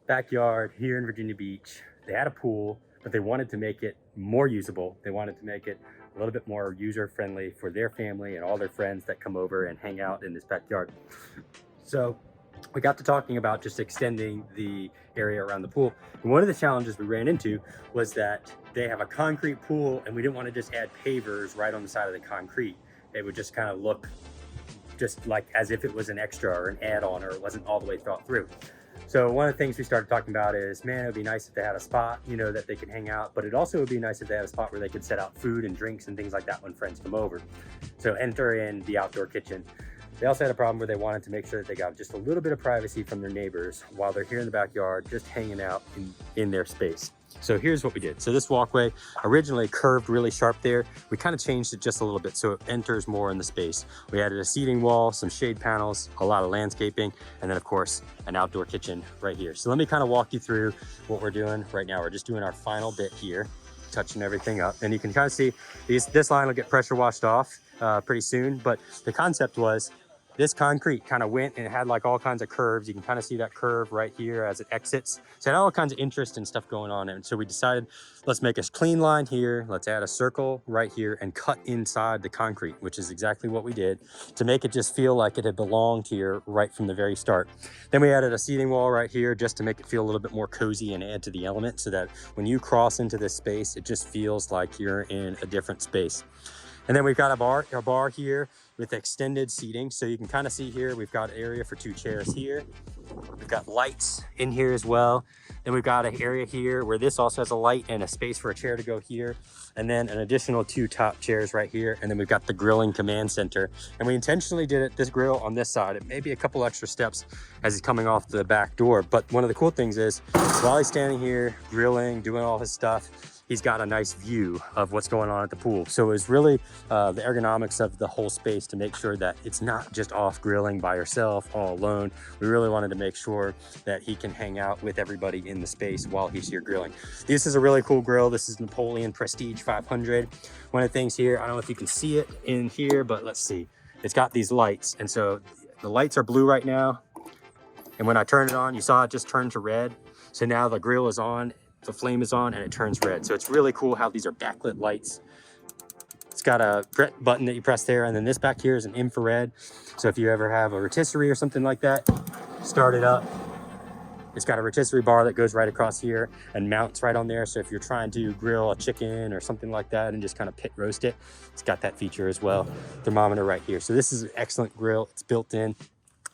backyard here in Virginia Beach. They had a pool, but they wanted to make it more usable. They wanted to make it a little bit more user-friendly for their family and all their friends that come over and hang out in this backyard. So we got to talking about just extending the area around the pool. And one of the challenges we ran into was that they have a concrete pool and we didn't want to just add pavers right on the side of the concrete. It would just kind of look just like as if it was an extra or an add-on, or it wasn't all the way thought through. So one of the things we started talking about is, man, it would be nice if they had a spot, you know, that they could hang out, but it also would be nice if they had a spot where they could set out food and drinks and things like that when friends come over. So enter in the outdoor kitchen. They also had a problem where they wanted to make sure that they got just a little bit of privacy from their neighbors while they're here in the backyard, just hanging out in their space. So here's what we did. So this walkway originally curved really sharp there. We kind of changed it just a little bit so it enters more in the space. We added a seating wall, some shade panels, a lot of landscaping, and then of course an outdoor kitchen right here. So let me kind of walk you through what we're doing right now. We're just doing our final bit here, touching everything up. And you can kind of see this line will get pressure washed off pretty soon, but the concept was this concrete kind of went and it had like all kinds of curves. You can kind of see that curve right here as it exits. So it had all kinds of interest and stuff going on. And so we decided, let's make a clean line here. Let's add a circle right here and cut inside the concrete, which is exactly what we did to make it just feel like it had belonged here right from the very start. Then we added a seating wall right here just to make it feel a little bit more cozy and add to the element so that when you cross into this space, it just feels like you're in a different space. And then we've got a bar here with extended seating. So you can kind of see here, we've got area for 2 chairs here. We've got lights in here as well. Then we've got an area here where this also has a light and a space for a chair to go here. And then an additional 2 top chairs right here. And then we've got the grilling command center. And we intentionally did this grill on this side. It may be a couple extra steps as he's coming off the back door. But one of the cool things is while he's standing here grilling, doing all his stuff, he's got a nice view of what's going on at the pool. So it was really the ergonomics of the whole space to make sure that it's not just off grilling by yourself all alone. We really wanted to make sure that he can hang out with everybody in the space while he's here grilling. This is a really cool grill. This is Napoleon Prestige 500. One of the things here, I don't know if you can see it in here, but let's see. It's got these lights. And so the lights are blue right now. And when I turn it on, you saw it just turn to red. So now the grill is on, the flame is on, and it turns red. So it's really cool how these are backlit lights. It's got a button that you press there, and then this back here is an infrared. So if you ever have a rotisserie or something like that, start it up. It's got a rotisserie bar that goes right across here and mounts right on there. So if you're trying to grill a chicken or something like that and just kind of pit roast it, it's got that feature as well. Thermometer right here. So this is an excellent grill. It's built in.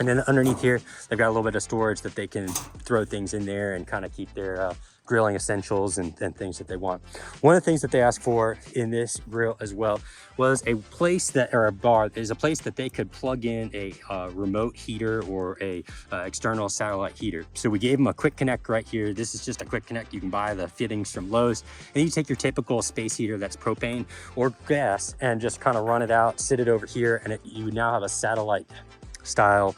And then underneath here, they've got a little bit of storage that they can throw things in there and kind of keep their grilling essentials and things that they want. One of the things that they asked for in this grill as well was a place that, or a bar, is a place that they could plug in a remote heater or a external satellite heater. So we gave them a quick connect right here. This is just a quick connect. You can buy the fittings from Lowe's, and you take your typical space heater that's propane or gas and just kind of run it out, sit it over here, and you now have a satellite style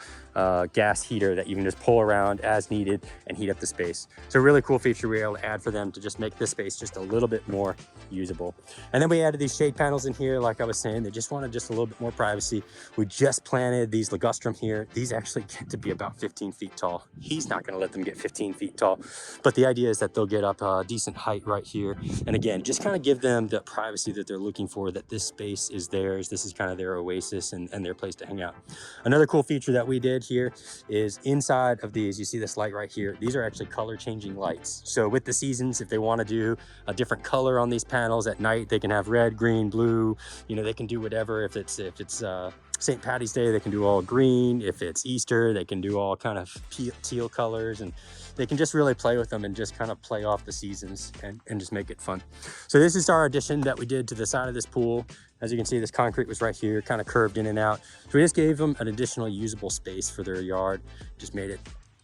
gas heater that you can just pull around as needed and heat up the space. So a really cool feature we were able to add for them to just make this space just a little bit more usable. And then we added these shade panels in here. Like I was saying, they just wanted just a little bit more privacy. We just planted these ligustrum here. These actually get to be about 15 feet tall. He's not going to let them get 15 feet tall, but the idea is that they'll get up a decent height right here. And again, just kind of give them the privacy that they're looking for, that this space is theirs. This is kind of their oasis and their place to hang out. Another cool feature that we did here is inside of these, you see this light right here, these are actually color changing lights. So with the seasons, if they want to do a different color on these panels at night, they can have red, green, blue, you know, they can do whatever. If it's St. Patty's Day, they can do all green. If it's Easter, they can do all kind of teal colors, and they can just really play with them and just kind of play off the seasons and just make it fun. So this is our addition that we did to the side of this pool. As you can see, this concrete was right here, kind of curved in and out. So we just gave them an additional usable space for their yard, just made it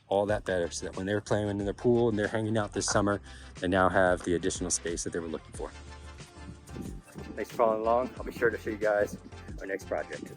all that better so that when they're playing in their pool and they're hanging out this summer, they now have the additional space that they were looking for. Thanks for following along. I'll be sure to show you guys our next project.